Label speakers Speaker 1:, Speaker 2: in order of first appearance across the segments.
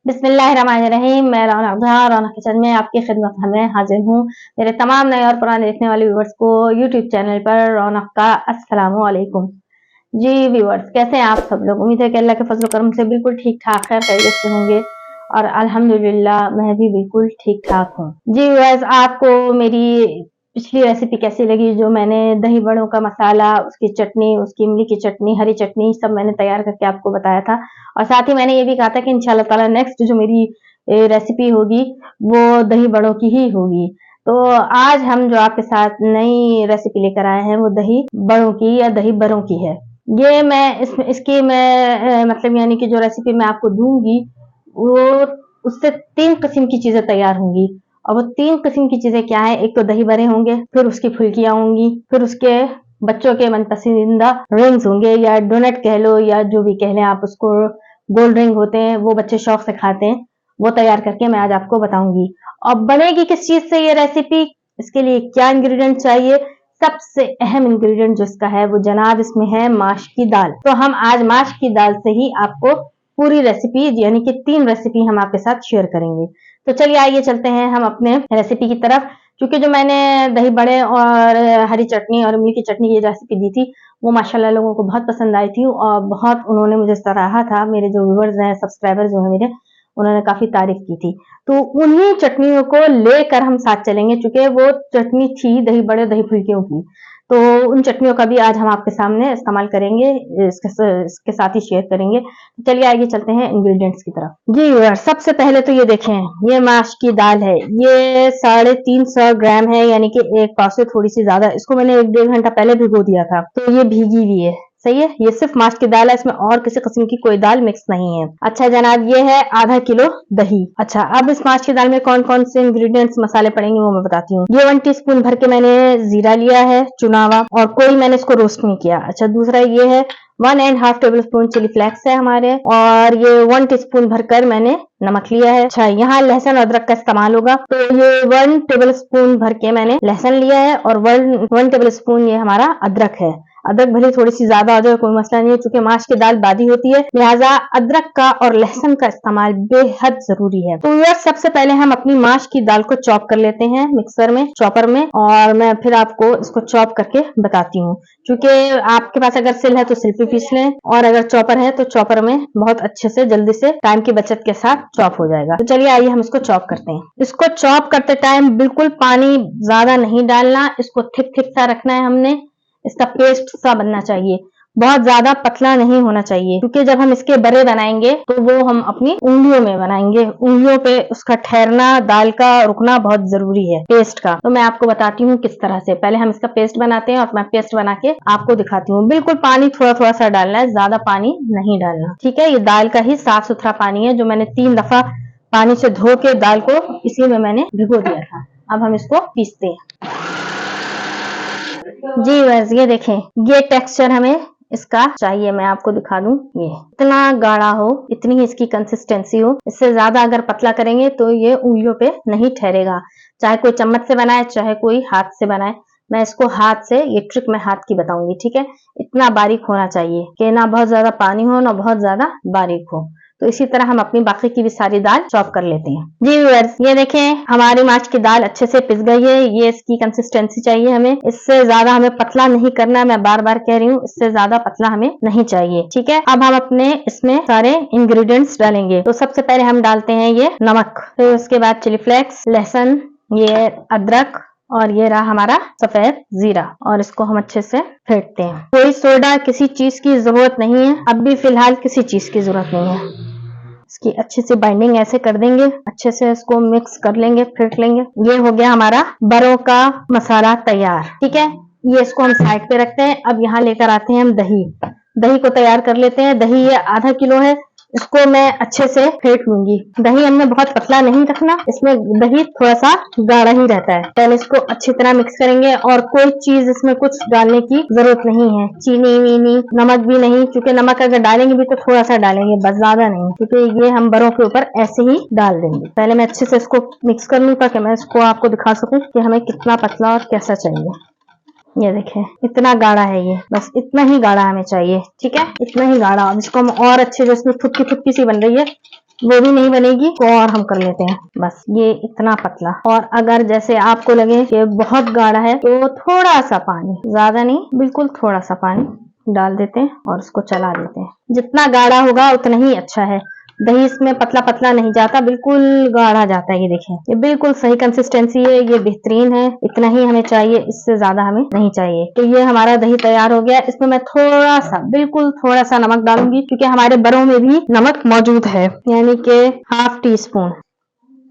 Speaker 1: बिस्मिल्लाहिर्रहमानिर्रहीम। मैं रौनक किचन में आपकी खिदमत में हाजिर हूँ। मेरे तमाम नए और पुराने देखने वाले व्यूवर्स को यूट्यूब चैनल पर रौनक का अस्सलामु अलैकुम। जी व्यूवर्स, कैसे हैं आप सब लोग? उम्मीद है कि अल्लाह के फजल करम से बिल्कुल ठीक ठाक है, खैरियत से होंगे और अल्हम्दुलिल्लाह मैं भी बिल्कुल ठीक ठाक हूँ। जी व्यूवर्स, आपको मेरी पिछली रेसिपी कैसी लगी? जो मैंने दही बड़ों का मसाला, उसकी चटनी, उसकी इमली की चटनी, हरी चटनी सब मैंने तैयार करके आपको बताया था। और साथ ही मैंने ये भी कहा था कि इंशाल्लाह ताला नेक्स्ट जो मेरी रेसिपी होगी वो दही बड़ों की ही होगी। तो आज हम जो आपके साथ नई रेसिपी लेकर आए हैं वो दही बड़ों की या दही बड़ों की है। ये मैं इसकी मैं मतलब यानी कि जो रेसिपी मैं आपको दूंगी वो उससे 3 किस्म की चीजें तैयार होंगी। और वो 3 किस्म की चीजें क्या है? एक तो दही बड़े होंगे, फिर उसकी फुल्कियां होंगी, फिर उसके बच्चों के मनपसंदीदा रिंग्स होंगे या डोनट कह लो या जो भी कह लें आप उसको, गोल्ड रिंग होते हैं वो बच्चे शौक से खाते हैं, वो तैयार करके मैं आज आपको बताऊंगी। और बनेगी किस चीज से ये रेसिपी, इसके लिए क्या इंग्रेडिएंट चाहिए? सबसे अहम इंग्रेडिएंट जो इसका है वो जनाब इसमें है माश की दाल। तो हम आज माश की दाल से ही आपको पूरी रेसिपी यानी कि 3 रेसिपी हम आपके साथ शेयर करेंगे। तो चलिए आइए चलते हैं हम अपने रेसिपी की तरफ। क्योंकि जो मैंने दही बड़े और हरी चटनी और इमली की चटनी की रेसिपी दी थी वो माशाल्लाह लोगों को बहुत पसंद आई थी और बहुत उन्होंने मुझे सराहा था। मेरे जो व्यूवर्स हैं, सब्सक्राइबर जो है मेरे, उन्होंने काफी तारीफ की थी। तो उन्हीं चटनियों को लेकर हम साथ चलेंगे, चूंकि वो चटनी थी दही बड़े दही फुल्कियों की। तो उन चटनियों का भी आज हम आपके सामने इस्तेमाल करेंगे, इसके साथ ही शेयर करेंगे। चलिए आगे चलते हैं इंग्रेडिएंट्स की तरफ। जी यार, सबसे पहले तो ये देखें, ये माश की दाल है, ये 350 ग्राम है, यानी कि एक पाव से थोड़ी सी ज्यादा। इसको मैंने 1-1.5 घंटा पहले भिगो दिया था, तो ये भीगी हुई है। सही है, ये सिर्फ माश की दाल है, इसमें और किसी किस्म की कोई दाल मिक्स नहीं है। अच्छा जनाब, ये है आधा किलो दही। अच्छा, अब इस माश की दाल में कौन कौन से इंग्रेडिएंट्स मसाले पड़ेंगे वो मैं बताती हूँ। ये 1 टीस्पून भर के मैंने जीरा लिया है चुना हुआ, और कोई मैंने इसको रोस्ट नहीं किया। अच्छा, दूसरा ये है 1.5 टेबल स्पून चिली फ्लेक्स है हमारे, और ये 1 टीस्पून भरकर मैंने नमक लिया है। अच्छा, यहाँ लहसुन अदरक का इस्तेमाल होगा, तो ये 1 टेबल स्पून भर के मैंने लहसुन लिया है और 1 टेबल स्पून ये हमारा अदरक है। अदरक भले थोड़ी सी ज्यादा हो जाए कोई मसला नहीं है, क्योंकि माश की दाल बादी होती है, लिहाजा अदरक का और लहसुन का इस्तेमाल बेहद जरूरी है। तो यार सबसे पहले हम अपनी माश की दाल को चॉप कर लेते हैं मिक्सर में, चॉपर में, और मैं फिर आपको इसको चॉप करके बताती हूँ। क्योंकि आपके पास अगर सिल है तो सिल पे पीस लें, और अगर चॉपर है तो चॉपर में बहुत अच्छे से जल्दी से टाइम की बचत के साथ चॉप हो जाएगा। तो चलिए आइए हम इसको चॉप करते हैं। इसको चॉप करते टाइम बिल्कुल पानी ज्यादा नहीं डालना, इसको थिक थिक सा रखना है हमने। इसका पेस्ट सा बनना चाहिए, बहुत ज्यादा पतला नहीं होना चाहिए, क्योंकि जब हम इसके बड़े बनाएंगे तो वो हम अपनी उंगलियों में बनाएंगे। उंगलियों पे उसका ठहरना, दाल का रुकना बहुत जरूरी है पेस्ट का। तो मैं आपको बताती हूँ किस तरह से। पहले हम इसका पेस्ट बनाते हैं और मैं पेस्ट बना के आपको दिखाती हूँ। बिल्कुल पानी थोड़ा थोड़ा सा डालना है, ज्यादा पानी नहीं डालना, ठीक है? ये दाल का ही साफ सुथरा पानी है, जो मैंने 3 दफा पानी से धो के दाल को इसी में मैंने भिगो दिया था। अब हम इसको पीसते हैं। जी बस ये देखें, ये टेक्सचर हमें इसका चाहिए। मैं आपको दिखा दूं, ये इतना गाढ़ा हो, इतनी ही इसकी कंसिस्टेंसी हो। इससे ज्यादा अगर पतला करेंगे तो ये उंगलियों पे नहीं ठहरेगा, चाहे कोई चम्मच से बनाए चाहे कोई हाथ से बनाए। मैं इसको हाथ से, ये ट्रिक मैं हाथ की बताऊंगी, ठीक है? इतना बारीक होना चाहिए कि ना बहुत ज्यादा पानी हो ना बहुत ज्यादा बारीक हो। तो इसी तरह हम अपनी बाकी की भी सारी दाल चॉप कर लेते हैं। जी व्यूअर्स, ये देखें हमारी माश की दाल अच्छे से पिस गई है। ये इसकी कंसिस्टेंसी चाहिए हमें, इससे ज्यादा हमें पतला नहीं करना। मैं बार बार कह रही हूँ, इससे ज्यादा पतला हमें नहीं चाहिए, ठीक है? अब हम अपने इसमें सारे इंग्रेडिएंट्स डालेंगे। तो सबसे पहले हम डालते हैं ये नमक, फिर उसके बाद चिली फ्लेक्स, लहसुन, ये अदरक, और ये रहा हमारा सफेद जीरा, और इसको हम अच्छे से फेंटते हैं। कोई सोडा किसी चीज की जरूरत नहीं है, अब भी फिलहाल किसी चीज की जरूरत नहीं है। इसकी अच्छे से बाइंडिंग ऐसे कर देंगे, अच्छे से इसको मिक्स कर लेंगे, फेंट लेंगे। ये हो गया हमारा बड़ों का मसाला तैयार, ठीक है? ये इसको हम साइड पे रखते हैं। अब यहाँ लेकर आते हैं हम दही। दही को तैयार कर लेते हैं। दही ये आधा किलो है, इसको मैं अच्छे से फेंट लूंगी। दही हमने बहुत पतला नहीं रखना, इसमें दही थोड़ा सा गाढ़ा ही रहता है। पहले इसको अच्छी तरह मिक्स करेंगे, और कोई चीज इसमें कुछ डालने की जरूरत नहीं है, चीनी वीनी, नमक भी नहीं, क्योंकि नमक अगर डालेंगे भी तो थोड़ा सा डालेंगे, बस ज्यादा नहीं, क्योंकि ये हम बड़ों के ऊपर ऐसे ही डाल देंगे। पहले मैं अच्छे से इसको मिक्स कर लूँ ताकि मैं इसको आपको दिखा सकूं कि हमें कितना पतला और कैसा चाहिए। ये देखें इतना गाढ़ा है, ये बस इतना ही गाढ़ा हमें चाहिए, ठीक है? इतना ही गाढ़ा। अब इसको हम और अच्छे, जो इसमें फुटकी फुटकी सी बन रही है, वो भी नहीं बनेगी तो और हम कर लेते हैं बस ये इतना पतला। और अगर जैसे आपको लगे कि बहुत गाढ़ा है तो थोड़ा सा पानी, ज्यादा नहीं, बिल्कुल थोड़ा सा पानी डाल देते हैं और उसको चला देते हैं। जितना गाढ़ा होगा उतना ही अच्छा है। दही इसमें पतला पतला नहीं जाता, बिल्कुल गाढ़ा जाता है। ये देखें, ये बिल्कुल सही कंसिस्टेंसी है, ये बेहतरीन है। इतना ही हमें चाहिए, इससे ज्यादा हमें नहीं चाहिए। तो ये हमारा दही तैयार हो गया। इसमें मैं थोड़ा सा, बिल्कुल थोड़ा सा नमक डालूंगी क्योंकि हमारे बड़ों में भी नमक मौजूद है, यानी कि ½ टीस्पून,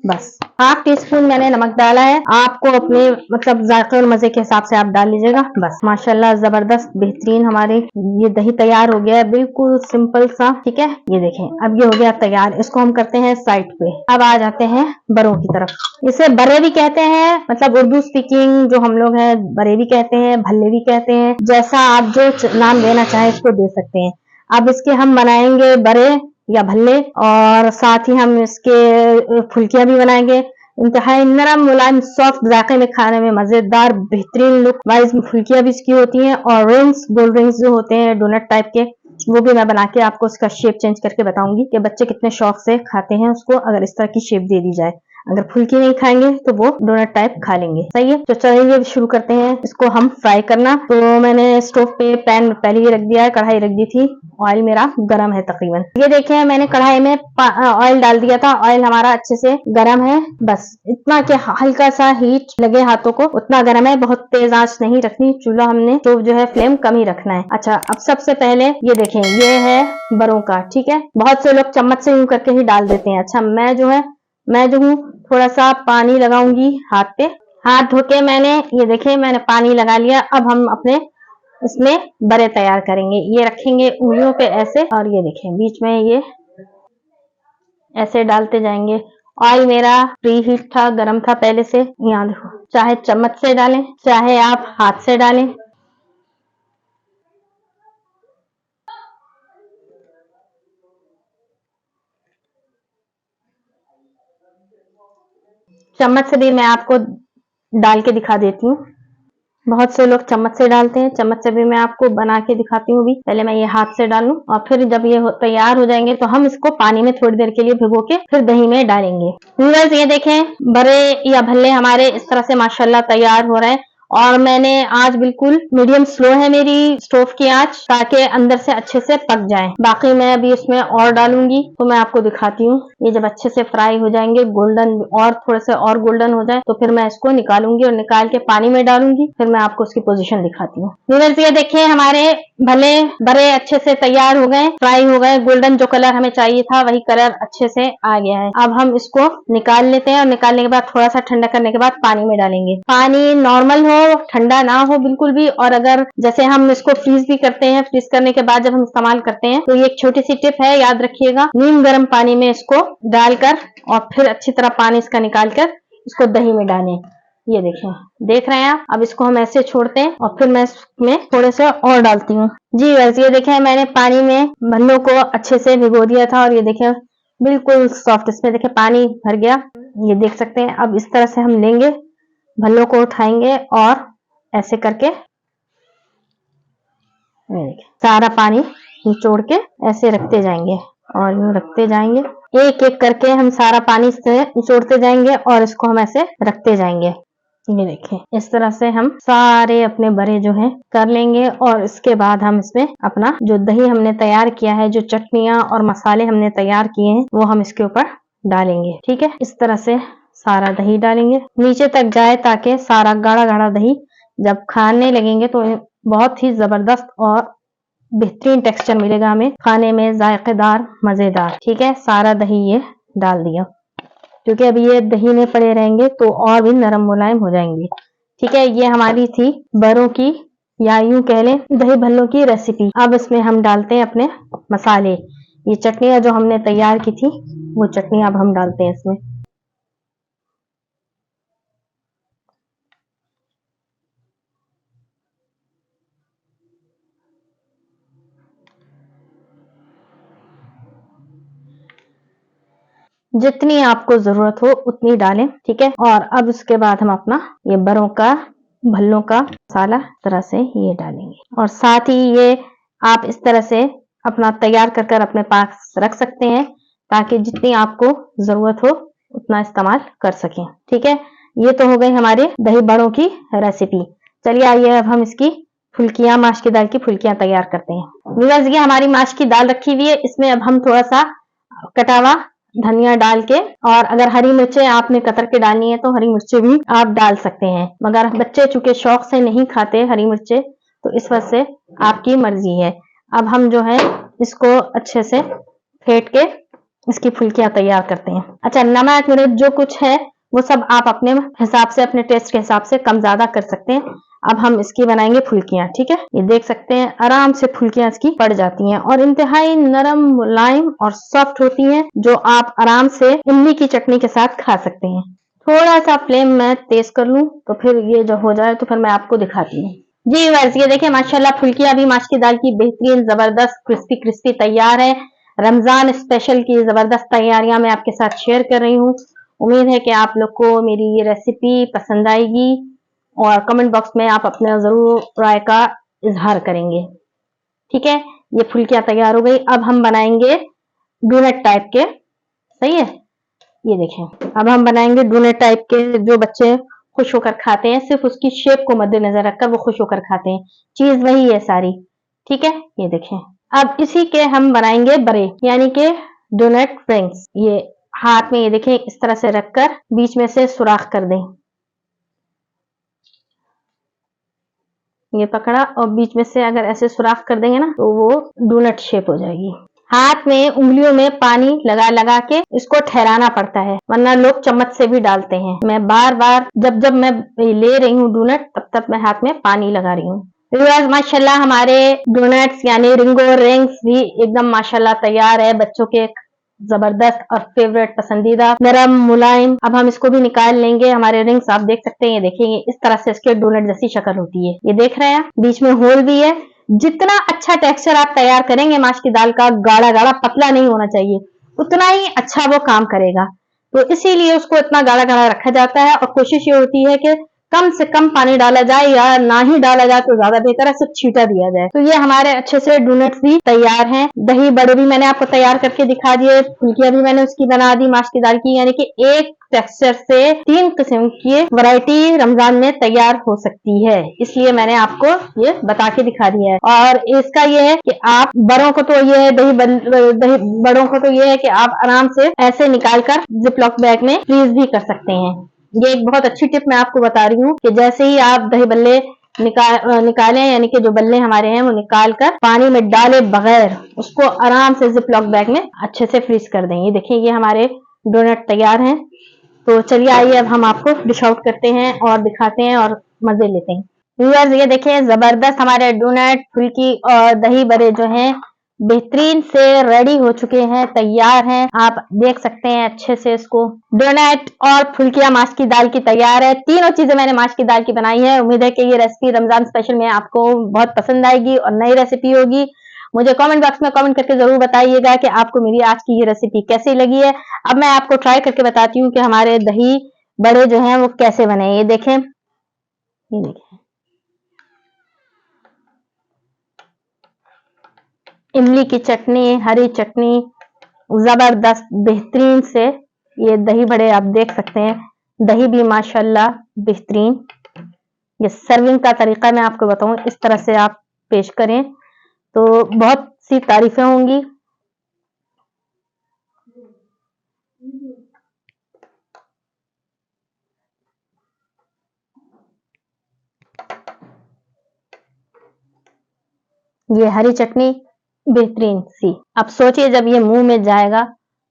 Speaker 1: बस ½ टीस्पून मैंने नमक डाला है। आपको अपने मतलब जायके और मजे के हिसाब से आप डाल लीजिएगा। बस माशाल्लाह जबरदस्त बेहतरीन हमारे ये दही तैयार हो गया है, बिल्कुल सिंपल सा। ठीक है, ये देखें अब ये हो गया तैयार। इसको हम करते हैं साइड पे। अब आ जाते हैं बरों की तरफ। इसे बरे भी कहते हैं, मतलब उर्दू स्पीकिंग जो हम लोग हैं बरे भी कहते हैं, भल्ले भी कहते हैं, जैसा आप जो नाम देना चाहे इसको दे सकते हैं। अब इसके हम बनाएंगे बरे या भल्ले, और साथ ही हम इसके फुल्कियां भी बनाएंगे। इंतहाई नरम मुलायम सॉफ्ट जायके में, खाने में मजेदार बेहतरीन लुक वाइज फुल्कियां भी इसकी होती हैं। और रिंग्स, गोल्ड रिंग्स जो होते हैं डोनट टाइप के, वो भी मैं बना के आपको उसका शेप चेंज करके बताऊंगी कि बच्चे कितने शौक से खाते हैं उसको, अगर इस तरह की शेप दे दी जाए। अगर फुल्की नहीं खाएंगे तो वो डोनट टाइप खा लेंगे। सही है, तो चलिए शुरू करते हैं इसको हम फ्राई करना। तो मैंने स्टोव पे पैन पहले ही रख दिया है, कढ़ाई रख दी थी। ऑयल मेरा गरम है तकरीबन। ये देखें मैंने कढ़ाई में ऑयल डाल दिया था। ऑयल हमारा अच्छे से गरम है, बस इतना कि हल्का सा हीट लगे हाथों को, उतना गरम है। बहुत तेज आंच नहीं रखनी, चूल्हा हमने स्टोव जो है फ्लेम कम ही रखना है। अच्छा, अब सबसे पहले ये देखें, ये है बरों का। ठीक है, बहुत से लोग चम्मच से यूं करके ही डाल देते हैं। अच्छा, मैं जो हूँ थोड़ा सा पानी लगाऊंगी हाथ पे। हाथ धो के ये देखें मैंने पानी लगा लिया। अब हम अपने इसमें बड़े तैयार करेंगे। ये रखेंगे उंगलियों पे ऐसे, और ये देखें बीच में ये ऐसे डालते जाएंगे। ऑयल मेरा प्री हीट था, गरम था पहले से। यहाँ देखो, चाहे चम्मच से डालें चाहे आप हाथ से डालें। चम्मच से भी मैं आपको डाल के दिखा देती हूँ। बहुत से लोग चम्मच से डालते हैं, चम्मच से भी मैं आपको बना के दिखाती हूँ। भी पहले मैं ये हाथ से डालूं, और फिर जब ये तैयार हो जाएंगे तो हम इसको पानी में थोड़ी देर के लिए भिगो के फिर दही में डालेंगे। व्यूअर्स ये देखें बड़े या भल्ले हमारे इस तरह से माशाल्लाह तैयार हो रहे हैं। और मैंने आज बिल्कुल मीडियम स्लो है मेरी स्टोव की आंच, ताकि अंदर से अच्छे से पक जाए। बाकी मैं अभी इसमें और डालूंगी तो मैं आपको दिखाती हूँ। ये जब अच्छे से फ्राई हो जाएंगे, गोल्डन और थोड़े से और गोल्डन हो जाए, तो फिर मैं इसको निकालूंगी और निकाल के पानी में डालूंगी। फिर मैं आपको उसकी पोजीशन दिखाती हूँ। व्यूअर्स ये देखें हमारे भले बड़े अच्छे से तैयार हो गए, फ्राई हो गए। गोल्डन जो कलर हमें चाहिए था वही कलर अच्छे से आ गया है। अब हम इसको निकाल लेते हैं, और निकालने के बाद थोड़ा सा ठंडा करने के बाद पानी में डालेंगे। पानी नॉर्मल हो, ठंडा ना हो बिल्कुल भी। और अगर जैसे हम इसको फ्रीज भी करते हैं, फ्रीज करने के बाद जब हम इस्तेमाल करते हैं, तो ये एक छोटी सी टिप है, याद रखिएगा। नीम गर्म पानी में इसको डालकर और फिर अच्छी तरह पानी इसका निकाल कर इसको दही में डालें। ये देखें, देख रहे हैं आप। अब इसको हम ऐसे छोड़ते हैं और फिर मैं इसमें थोड़े से और डालती हूँ। जी वैसे ये देखें मैंने पानी में भल्लों को अच्छे से भिगो दिया था, और ये देखें बिल्कुल सॉफ्ट, इसमें देखें पानी भर गया, ये देख सकते हैं। अब इस तरह से हम लेंगे, भल्लों को उठाएंगे और ऐसे करके सारा पानी निचोड़ के ऐसे रखते जाएंगे, और यूं रखते जाएंगे। एक एक करके हम सारा पानी से निचोड़ते जाएंगे और इसको हम ऐसे रखते जाएंगे। ये देखें, इस तरह से हम सारे अपने बड़े जो हैं कर लेंगे। और इसके बाद हम इसमें अपना जो दही हमने तैयार किया है, जो चटनियां और मसाले हमने तैयार किए हैं, वो हम इसके ऊपर डालेंगे। ठीक है, इस तरह से सारा दही डालेंगे नीचे तक जाए, ताकि सारा गाढ़ा गाढ़ा दही जब खाने लगेंगे तो बहुत ही जबरदस्त और बेहतरीन टेक्सचर मिलेगा हमें, खाने में जायकेदार मजेदार। ठीक है, सारा दही ये डाल दिया, क्योंकि अभी ये दही में पड़े रहेंगे तो और भी नरम मुलायम हो जाएंगे। ठीक है, ये हमारी थी बरों की, या यूं कह लें दही भल्लों की रेसिपी। अब इसमें हम डालते हैं अपने मसाले। ये चटनियां जो हमने तैयार की थी, वो चटनियां अब हम डालते हैं इसमें। जितनी आपको जरूरत हो उतनी डालें। ठीक है, और अब उसके बाद हम अपना ये बरों का भल्लों का मसाला तरह से ये डालेंगे, और साथ ही ये आप इस तरह से अपना तैयार कर अपने पास रख सकते हैं, ताकि जितनी आपको जरूरत हो उतना इस्तेमाल कर सकें। ठीक है, ये तो हो गई हमारे दही बड़ों की रेसिपी। चलिए आइए अब हम इसकी फुल्कियां, माश की दाल की फुल्कियां तैयार करते हैं। व्यूअर्स, ये हमारी माश की दाल रखी हुई है, इसमें अब हम थोड़ा सा कटा हुआ धनिया डाल के, और अगर हरी मिर्चें आपने कतर के डालनी है तो हरी मिर्चें भी आप डाल सकते हैं, मगर बच्चे चूंकि शौक से नहीं खाते हरी मिर्चें, तो इस वजह से आपकी मर्जी है। अब हम जो है इसको अच्छे से फेंट के इसकी फुल्कियां तैयार करते हैं। अच्छा, नमक मिर्च जो कुछ है वो सब आप अपने हिसाब से, अपने टेस्ट के हिसाब से कम ज्यादा कर सकते हैं। अब हम इसकी बनाएंगे फुल्कियां। ठीक है, ये देख सकते हैं आराम से फुल्कियां इसकी पड़ जाती हैं और इंतहाई नरम, मुलायम और सॉफ्ट होती हैं, जो आप आराम से इमली की चटनी के साथ खा सकते हैं। थोड़ा सा फ्लेम मैं तेज कर लूं तो फिर ये जो हो जाए तो फिर मैं आपको दिखाती हूँ। जी वैसे ये देखिए माशाल्लाह फुल्कियां भी माश की दाल की बेहतरीन जबरदस्त क्रिस्पी क्रिस्पी तैयार है। रमजान स्पेशल की जबरदस्त तैयारियां मैं आपके साथ शेयर कर रही हूँ। उम्मीद है कि आप लोग को मेरी ये रेसिपी पसंद आएगी और कमेंट बॉक्स में आप अपने जरूर राय का इजहार करेंगे। ठीक है, ये फुल्कियां तैयार हो गई। अब हम बनाएंगे डोनट टाइप के। सही है, ये देखें अब हम बनाएंगे डोनट टाइप के, जो बच्चे खुश होकर खाते हैं, सिर्फ उसकी शेप को मद्देनजर रखकर वो खुश होकर खाते हैं। चीज वही है सारी। ठीक है, ये देखें अब इसी के हम बनाएंगे बड़े, यानी कि डोनट रिंग्स। ये हाथ में ये देखें इस तरह से रखकर बीच में से सुराख कर दें। ये पकड़ा और बीच में से अगर ऐसे सुराख कर देंगे ना तो वो डोनट शेप हो जाएगी। हाथ में उंगलियों में पानी लगा लगा के इसको ठहराना पड़ता है, वरना लोग चम्मच से भी डालते हैं। मैं बार बार जब मैं ले रही हूँ डोनट, तब तब मैं हाथ में पानी लगा रही हूँ। माशाल्लाह हमारे डोनट्स यानी रिंगो रिंग्स भी एकदम माशाल्लाह तैयार है। बच्चों के जबरदस्त और फेवरेट पसंदीदा नरम मुलायम। अब हम इसको भी निकाल लेंगे। हमारे रिंग्स आप देख सकते हैं, ये देखेंगे इस तरह से इसके डोनट जैसी शक्ल होती है। ये देख रहे हैं, बीच में होल भी है। जितना अच्छा टेक्सचर आप तैयार करेंगे माश की दाल का, गाढ़ा गाढ़ा पतला नहीं होना चाहिए, उतना ही अच्छा वो काम करेगा। तो इसीलिए उसको इतना गाढ़ा गाढ़ा रखा जाता है और कोशिश ये होती है कि कम से कम पानी डाला जाए, या ना ही डाला जाए तो ज्यादा बेहतर है, सिर्फ छींटा दिया जाए। तो ये हमारे अच्छे से डोनट्स भी तैयार हैं। दही बड़े भी मैंने आपको तैयार करके दिखा दिए, फुल्कियां भी मैंने उसकी बना दी माश की दाल की, यानी कि एक टेक्सचर से 3 किस्म की वैरायटी रमजान में तैयार हो सकती है। इसलिए मैंने आपको ये बता के दिखा दिया है। और इसका ये है कि आप बड़ों को तो ये है दही बड़ों को तो ये है कि आप आराम से ऐसे निकालकर जिपलॉक बैग में फ्रीज भी कर सकते हैं। ये एक बहुत अच्छी टिप मैं आपको बता रही हूँ कि जैसे ही आप दही बल्ले निकालें, यानी कि जो बल्ले हमारे हैं वो निकाल कर पानी में डाले बगैर उसको आराम से जिपलॉक बैग में अच्छे से फ्रीज कर दें। ये देखिए ये हमारे डोनट तैयार हैं। तो चलिए आइए अब हम आपको डिश आउट करते हैं और दिखाते हैं और मजे लेते हैं। व्यूअर्स ये देखिए जबरदस्त हमारे डोनट, फुल्की और दही बड़े जो हैं बेहतरीन से रेडी हो चुके हैं, तैयार हैं। आप देख सकते हैं अच्छे से इसको। डोनट और फुल्कियां माश की दाल की तैयार है। तीनों चीजें मैंने माश की दाल की बनाई है। उम्मीद है कि ये रेसिपी रमजान स्पेशल में आपको बहुत पसंद आएगी और नई रेसिपी होगी। मुझे कमेंट बॉक्स में कमेंट करके जरूर बताइएगा कि आपको मेरी आज की ये रेसिपी कैसी लगी है। अब मैं आपको ट्राई करके बताती हूँ कि हमारे दही बड़े जो हैं वो कैसे बने। ये देखें, ये देखें इमली की चटनी, हरी चटनी, जबरदस्त बेहतरीन से ये दही बड़े आप देख सकते हैं। दही भी माशाल्लाह बेहतरीन। ये सर्विंग का तरीका मैं आपको बताऊं, इस तरह से आप पेश करें तो बहुत सी तारीफें होंगी। ये हरी चटनी बेहतरीन सी। अब सोचिए जब ये मुंह में जाएगा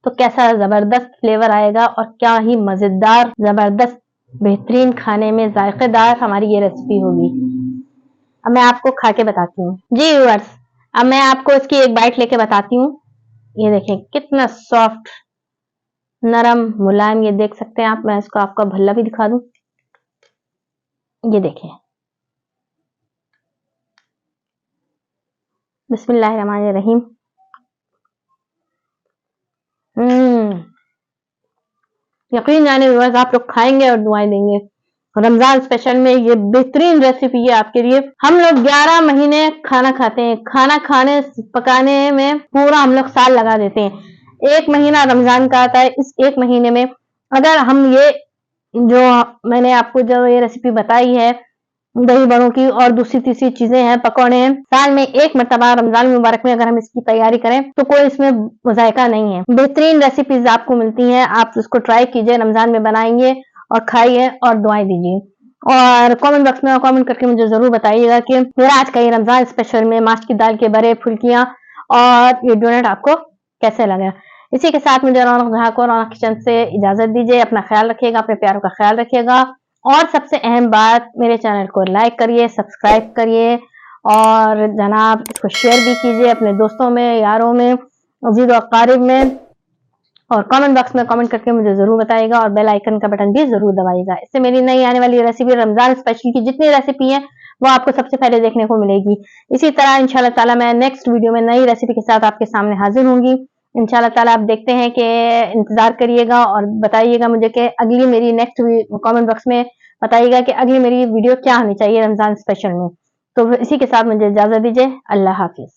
Speaker 1: तो कैसा जबरदस्त फ्लेवर आएगा और क्या ही मजेदार, जबरदस्त, बेहतरीन, खाने में जायकेदार हमारी ये रेसिपी होगी। अब मैं आपको खा के बताती हूँ। जी व्यूअर्स, अब मैं आपको इसकी एक बाइट लेके बताती हूँ। ये देखें कितना सॉफ्ट, नरम, मुलायम। ये देख सकते हैं आप। मैं इसको आपका भल्ला भी दिखा दूं। ये देखें, बिस्मिल्लाहिर्रहमानिर्रहीम। यकीन जाने व्यूअर्स, आप लोग खाएंगे और दुआएं देंगे। रमजान स्पेशल में ये बेहतरीन रेसिपी है आपके लिए। हम लोग 11 महीने खाना खाते हैं, खाना खाने पकाने में पूरा हम लोग साल लगा देते हैं। एक महीना रमजान का आता है। इस एक महीने में अगर हम ये जो मैंने आपको जो ये रेसिपी बताई है दही बड़ों की और दूसरी तीसरी चीजें हैं, पकौड़े हैं, साल में एक मरतबा रमजान मुबारक में अगर हम इसकी तैयारी करें तो कोई इसमें मुज़ायका नहीं है। बेहतरीन रेसिपीज आपको मिलती हैं, आप उसको ट्राई कीजिए, रमजान में बनाइए और खाइए और दुआएं दीजिए। और कमेंट बॉक्स में कमेंट करके मुझे जरूर बताइएगा कि मेरा आज का ये रमजान स्पेशल में माश की दाल के बड़े, फुल्कियां और ये डोनट आपको कैसे लगे। इसी के साथ मुझे रौनक जहाँ को रौनक किचन से इजाजत दीजिए। अपना ख्याल रखिएगा, अपने प्यारों का ख्याल रखिएगा और सबसे अहम बात, मेरे चैनल को लाइक करिए, सब्सक्राइब करिए और जनाब इसको शेयर भी कीजिए अपने दोस्तों में, यारों में, अजीज और अकारिब में। और कमेंट बॉक्स में कमेंट करके मुझे जरूर बताइएगा और बेल आइकन का बटन भी जरूर दबाइएगा। इससे मेरी नई आने वाली रेसिपी, रमजान स्पेशल की जितनी रेसिपी है वो आपको सबसे पहले देखने को मिलेगी। इसी तरह इंशाल्लाह ताला मैं नेक्स्ट वीडियो में नई रेसिपी के साथ आपके सामने हाजिर होंगी। इंशाल्लाह ताला आप देखते हैं कि इंतजार करिएगा और बताइएगा मुझे कि अगली मेरी नेक्स्ट कमेंट बॉक्स में बताइएगा कि अगली मेरी वीडियो क्या होनी चाहिए रमजान स्पेशल में। तो इसी के साथ मुझे इजाजत दीजिए। अल्लाह हाफिज।